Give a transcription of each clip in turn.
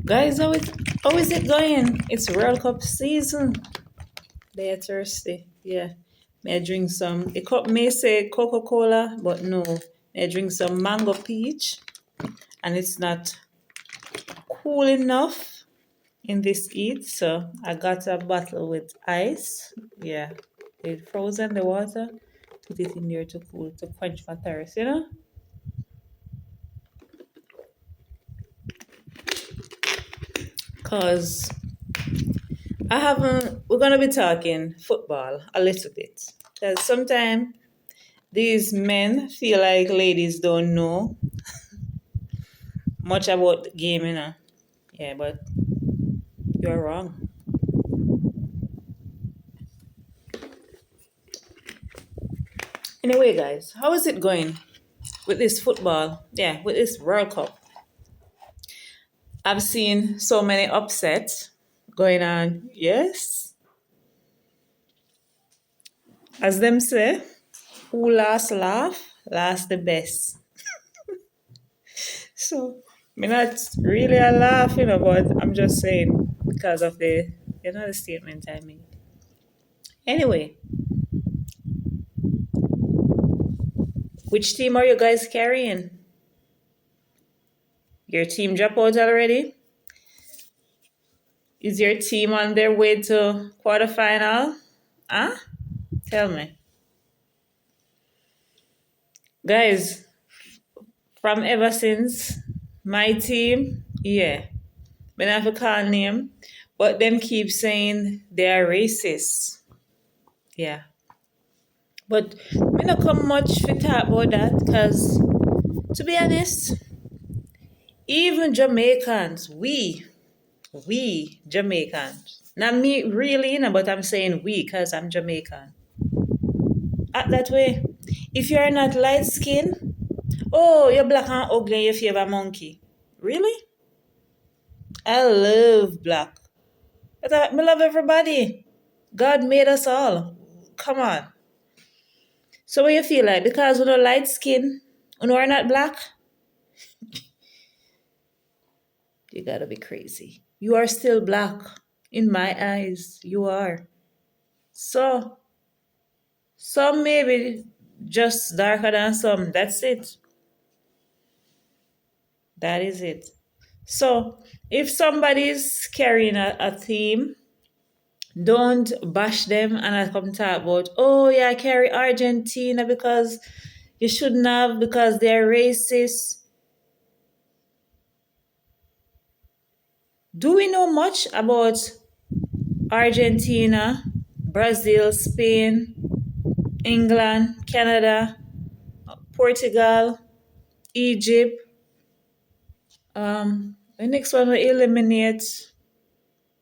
Guys, how is it going? It's World Cup season. They are thirsty. Yeah. May I drink some? The cup may say Coca-Cola, but no. May I drink some mango peach, and it's not cool enough in this heat, so I got a bottle with ice. Yeah. It frozen the water. Put it in there to cool to quench my thirst, Cause I haven't. We're gonna be talking football a little bit. Cause sometimes these men feel like ladies don't know much about the game. Yeah, but you're wrong. Anyway, guys, how is it going with this football? Yeah, with this World Cup. I've seen so many upsets going on. Yes, as them say, who last laugh, last the best. So, me not really a laugh, but I'm just saying because of the statement I made. Anyway, which team are you guys carrying? Your team drop out already? Is your team on their way to quarterfinal? Huh? Tell me. Guys, from ever since my team, yeah, when I have to call name, but them keep saying they are racist. Yeah. But we not come much to talk about that because to be honest, even Jamaicans, we Jamaicans, not me really, but I'm saying we because I'm Jamaican. Act that way. If you're not light skinned, oh, you're black and ugly and you favor monkey. Really? I love black. But I love everybody. God made us all. Come on. So what you feel like? Because we're not light skin, we are not black? You gotta be crazy. You are still black. In my eyes, you are. So, some maybe just darker than some. That's it. That is it. So, if somebody's carrying a theme, don't bash them and I come talk about, oh yeah, I carry Argentina because you shouldn't have because they're racist. Do we know much about Argentina, Brazil, Spain, England, Canada, Portugal, Egypt? The next one will eliminate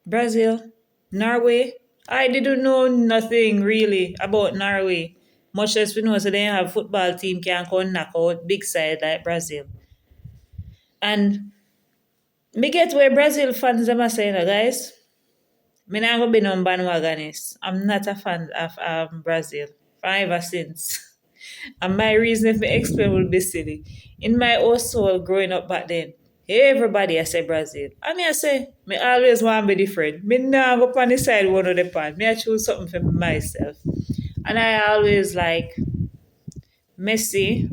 Brazil, Norway. I didn't know nothing really about Norway. Much as we know, so they have football team can come knock out big side like Brazil. And me get where Brazil fans them are saying, guys. Me not gonna be no bandwagonist. I'm not a fan of Brazil. Ever since. And my reason if me explain will be silly. In my own soul growing up back then, everybody I say Brazil. And me I say, me always want to be different. Me nah go on the side one of the pan. Me I choose something for myself. And I always like Messi,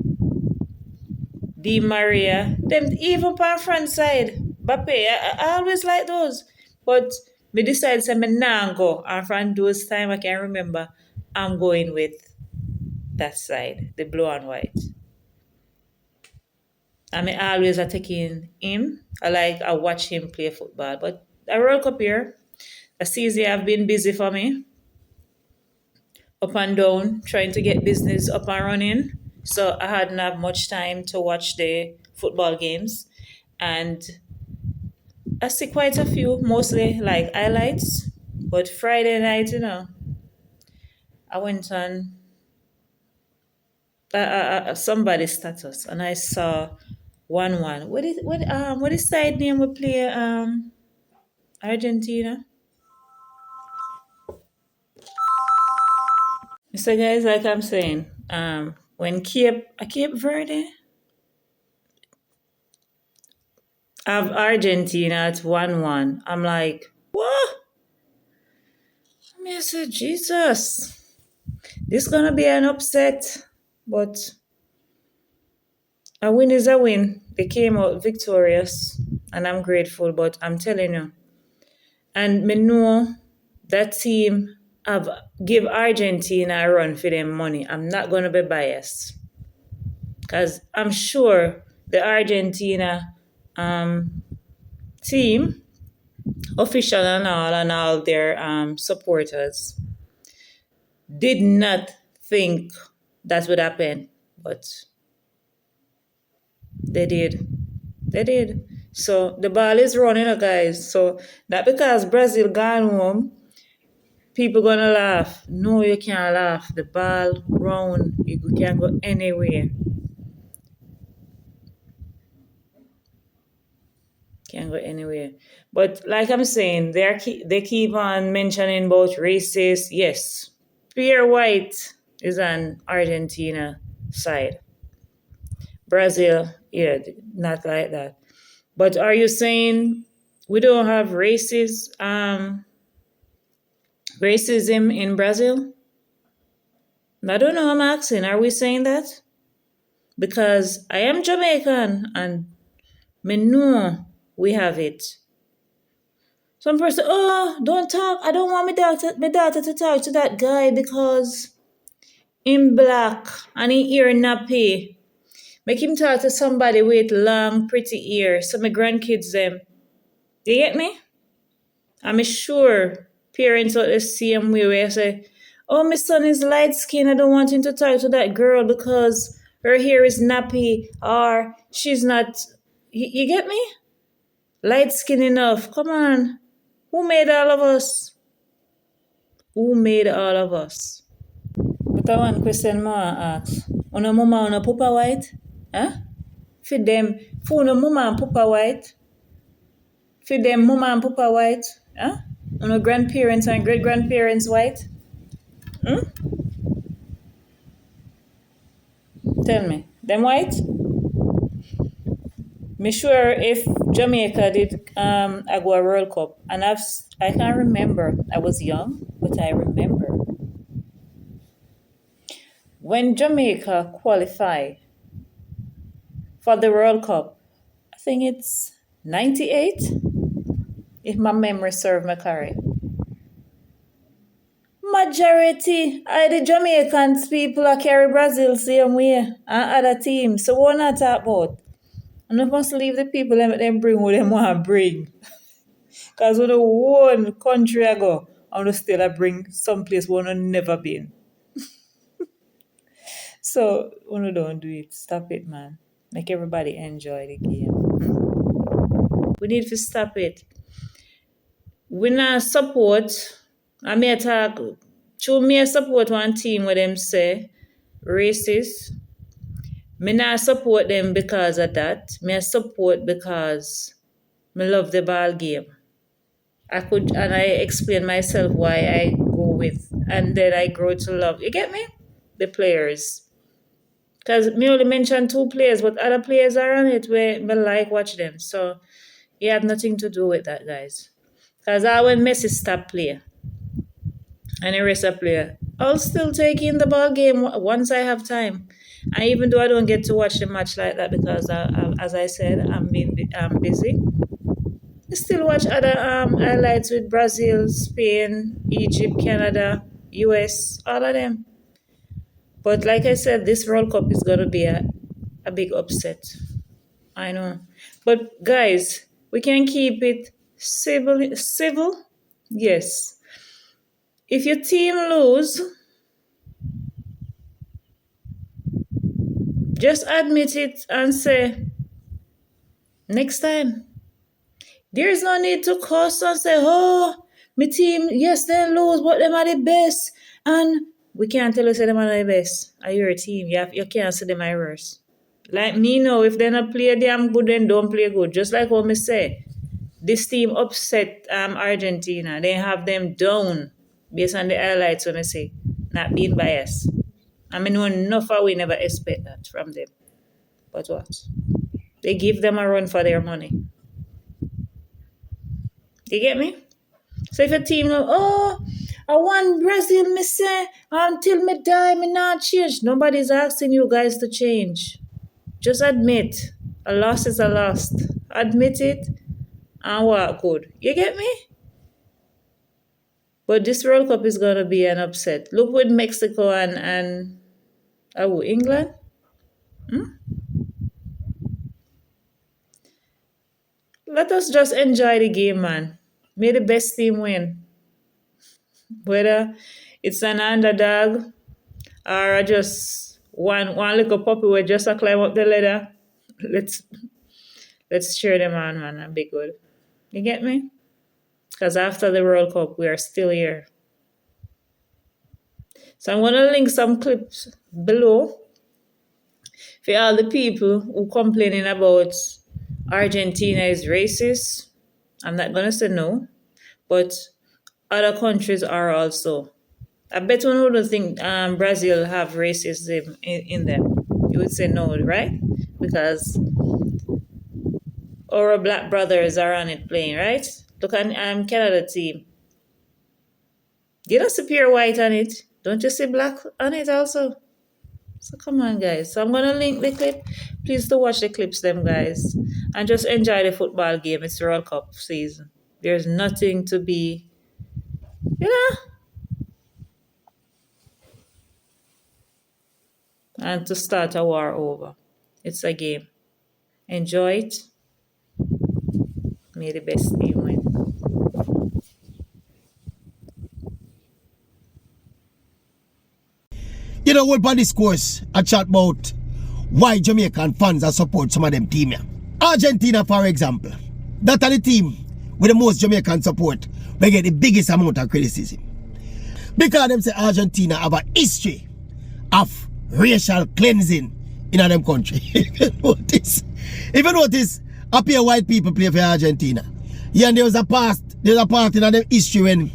Di Maria, them even on France side. Bappe, I always like those. But me decide say me nah go. And from those time I can remember, I'm going with that side, the blue and white. I mean, I always are taking him. I watch him play football. But the World Cup here, the season have been busy for me, up and down, trying to get business up and running. So I hadn't have much time to watch the football games. And I see quite a few, mostly like highlights. But Friday night, I went on somebody's status and I saw 1-1. What is side name we play Argentina? So guys, like I'm saying, when Cape Verde, I have Argentina at 1-1. I'm like, what? I said, Jesus, this gonna be an upset. But a win is a win. They came out victorious, and I'm grateful. But I'm telling you, and me know that team have give Argentina a run for them money. I'm not gonna be biased because I'm sure the Argentina team, official and all their supporters, did not think that would happen, but they did. They did. So the ball is running, guys. So not because Brazil gone home, people gonna laugh. No, you can't laugh. The ball round, you can go anywhere. Can't go anywhere. But like I'm saying, they keep on mentioning about racist. Yes, Pierre White is on Argentina side. Brazil, yeah, not like that. But are you saying we don't have racism in Brazil? I don't know. I'm asking. Are we saying that? Because I am Jamaican and me know we have it. Some person, oh, don't talk. I don't want my daughter to talk to that guy because in black and he ear nappy. Make him talk to somebody with long, pretty ear. So my grandkids them. You get me? I'm sure parents out the same way where I say, oh, my son is light skinned. I don't want him to talk to that girl because her hair is nappy or she's not. You get me? Light skin enough. Come on. Who made all of us? Who made all of us? But I want question more ask. Una mama una papa white? Huh? For them, for una mama and papa white? For them mama and papa white? Huh? Una grandparents and great grandparents white? Hmm? Tell me. Them white? Me sure if Jamaica did I go a World Cup and I can't remember. I was young, but I remember. When Jamaica qualified for the World Cup, I think it's 98, if my memory serves me correct. Majority of the Jamaicans people are carry Brazil same way and other teams. So what not talk about? And I must leave the people and let them bring what they want to bring. Because when the one country I go, I want to still bring someplace where I never been. So when you don't do it, stop it, man. Make everybody enjoy the game. We need to stop it. We not support. I may talk. Show me support one team where them say racist. Me not support them because of that. Me support because me love the ball game. I explain myself why I go with, and then I grow to love. You get me? The players. Because me only mention 2 players, but other players are on it where me like watch them. So it had nothing to do with that, guys. Because I when Messi stop play and the rest of player, I'll still take in the ball game once I have time. And even though I don't get to watch the match like that because, as I said, I'm busy. I still watch other highlights with Brazil, Spain, Egypt, Canada, US, all of them. But like I said, this World Cup is going to be a big upset. I know. But guys, we can keep it civil? Yes. If your team lose, just admit it and say, next time. There is no need to cuss and say, oh, my team, yes, they lose, but them are the best. And we can't tell you say them are the best. Are your team? You can't say them are worse. Like me now, if they not play damn good, then don't play good. Just like what me say. This team upset Argentina. They have them down based on the highlights when I say. Not being biased. I mean, know enough we never expect that from them. But what? They give them a run for their money. You get me? So if a team know, oh, I want Brazil, me say, until me die, me not change. Nobody's asking you guys to change. Just admit a loss is a loss. Admit it and walk good. You get me? But this World Cup is gonna be an upset. Look with Mexico and England. Let us just enjoy the game, man. May the best team win. Whether it's an underdog or just one little puppy will just a climb up the ladder. Let's cheer them on, man, and be good. You get me? Because after the World Cup, we are still here. So I'm gonna link some clips below for all the people who complaining about Argentina is racist. I'm not gonna say no, but other countries are also. I bet one wouldn't think Brazil have racism in them. You would say no, right? Because our black brothers are on it playing, right? Look at Canada team. You don't see pure white on it. Don't you see black on it also? So come on, guys. So I'm gonna link the clip. Please to watch the clips, them guys, and just enjoy the football game. It's World Cup season. There's nothing to be, you know, and to start a war over. It's a game. Enjoy it. May the best team win. You know what, by this course, I chat about why Jamaican fans are support some of them team here. Argentina, for example, that are the team with the most Jamaican support, they get the biggest amount of criticism. Because them say Argentina have a history of racial cleansing in them country. If you notice, up here white people play for Argentina. Yeah, and there was a part in them history when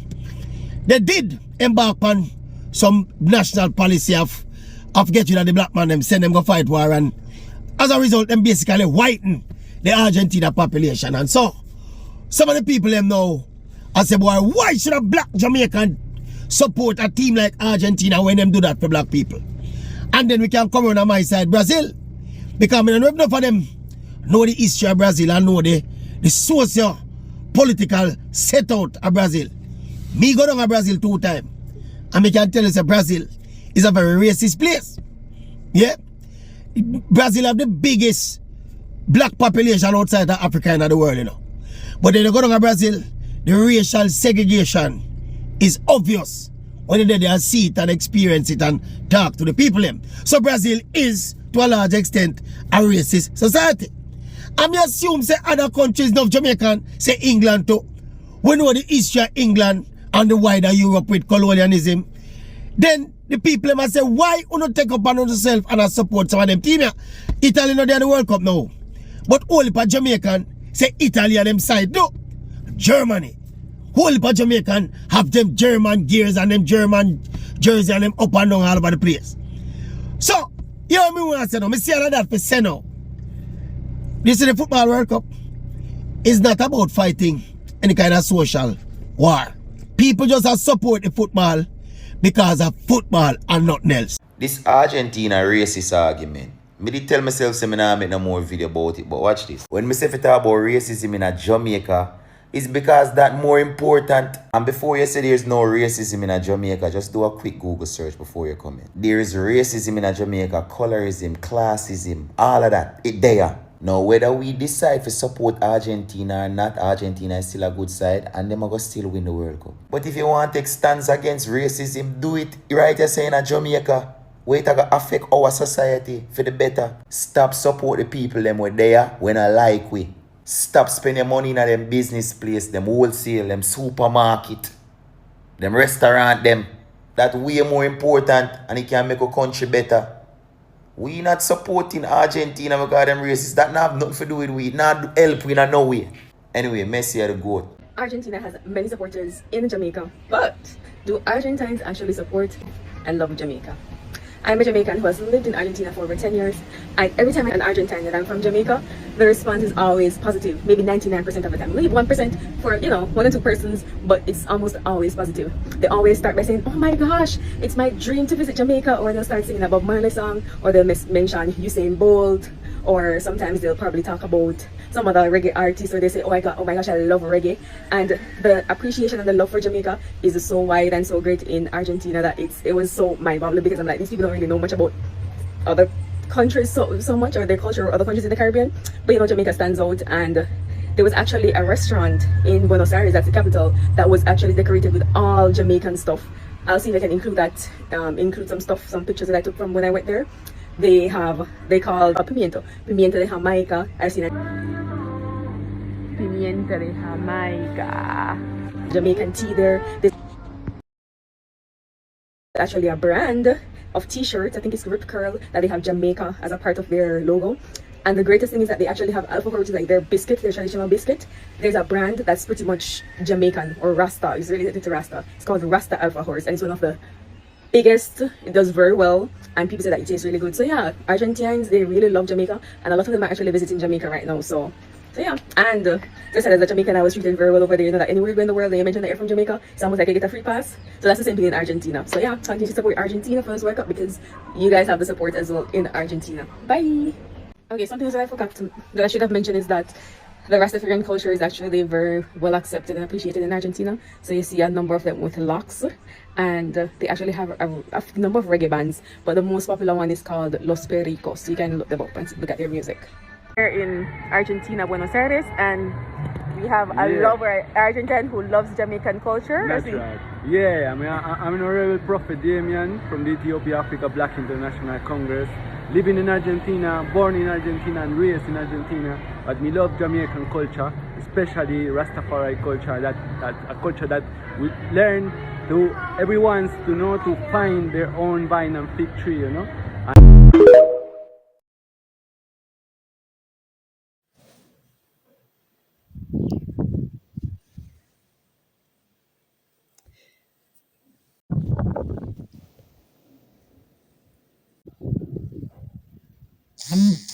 they did embark on some national policy of getting rid of the black man, them send them go fight war, and as a result, them basically whiten the Argentina population. And so, some of the people them now, I say, boy, why should a black Jamaican support a team like Argentina when them do that for black people? And then we can come on my side, Brazil, because I don't know enough of them know the history of Brazil and know the socio-political setup of Brazil. Me go down to Brazil 2 times. And we can tell you that Brazil is a very racist place. Yeah? Brazil have the biggest black population outside of Africa and the world, you know. But then you go down to Brazil, the racial segregation is obvious when you're there and see it and experience it and talk to the people. So Brazil is, to a large extent, a racist society. And I assume say other countries of Jamaican, say England too. We know the history of England and the wider Europe with colonialism. Then the people must say, why you not take up on yourself and support some of them team here? Italy not there in the World Cup now. But only for Jamaican say Italy on them side. No. Germany. Only for Jamaican have them German gears and them German jersey and them up and down all over the place. So, you know me want to say now, I see all of that for say now. This is the Football World Cup. It's not about fighting any kind of social war. People just have support the football because of football and nothing else. This Argentina racist argument, me did tell myself say me nah make no more video about it, but watch this. When me say fi talk about racism in Jamaica, it's because that more important. And before you say there's no racism in Jamaica, just do a quick Google search before you comment. There is racism in Jamaica, colorism, classism, all of that. It there. Now, whether we decide to support Argentina or not, Argentina is still a good side and them are going to still win the World Cup. But if you want to take stands against racism, do it right, you're saying in Jamaica. Wait, it going to affect our society for the better. Stop support the people them were there when I like we. Stop spending money in them business place, them wholesale, them supermarket, them restaurant, them. That's way more important and it can make a country better. We not supporting Argentina because them racist. That not have nothing to do with we. Not help we not no way. Anyway, Messi are the GOAT. Argentina has many supporters in Jamaica, but do Argentines actually support and love Jamaica? I'm a Jamaican who has lived in Argentina for over 10 years. And every time an Argentine that I'm from Jamaica, the response is always positive, maybe 99% of the time. Leave 1% for, one or two persons, but it's almost always positive. They always start by saying, oh my gosh, it's my dream to visit Jamaica, or they'll start singing a Bob Marley song, or they'll mention Usain Bolt, or sometimes they'll probably talk about some other reggae artists, or they say, oh my gosh, I love reggae. And the appreciation and the love for Jamaica is so wide and so great in Argentina that it was so mind-boggling, because I'm like, these people don't really know much about other countries so much, or their culture, or other countries in the Caribbean, but Jamaica stands out. And there was actually a restaurant in Buenos Aires, that's the capital, that was actually decorated with all Jamaican stuff. I'll see if I can include that, include some stuff, some pictures that I took from when I went there. They call pimiento de Jamaica. I've seen it. Pimiento de Jamaica. Jamaican tea there. There's actually a brand of t-shirts, I think it's Rip Curl, that they have Jamaica as a part of their logo. And the greatest thing is that they actually have alfajor, which is like their biscuit, their traditional biscuit. There's a brand that's pretty much Jamaican, or Rasta. It's related to Rasta. It's called Rasta Alfajors, and it's one of the biggest. It does very well, and people say that it tastes really good. So yeah, Argentinians, they really love Jamaica, and a lot of them are actually visiting Jamaica right now. So yeah, and just as a Jamaican, I was treated very well over there. You know that anywhere you go in the world, they mention that you're from Jamaica, it's almost like I get a free pass. So that's the same thing in Argentina. So yeah, continue to support Argentina for this World Cup, because you guys have the support as well in Argentina. Bye. Okay, something that I forgot that I should have mentioned is that the Rastafarian culture is actually very well accepted and appreciated in Argentina. So you see a number of them with locks, and they actually have a number of reggae bands, but the most popular one is called Los Pericos. So you can look them up and look at their music. We're in Argentina, Buenos Aires, and we have a lover, Argentine, who loves Jamaican culture. That's right. Yeah, I'm an Honorable Prophet Damien from the Ethiopia Africa Black International Congress. Living in Argentina, born in Argentina and raised in Argentina, but me love Jamaican culture, especially Rastafari culture, that a culture that we learn to everyone's to know to find their own vine and fig tree, you know. Mm.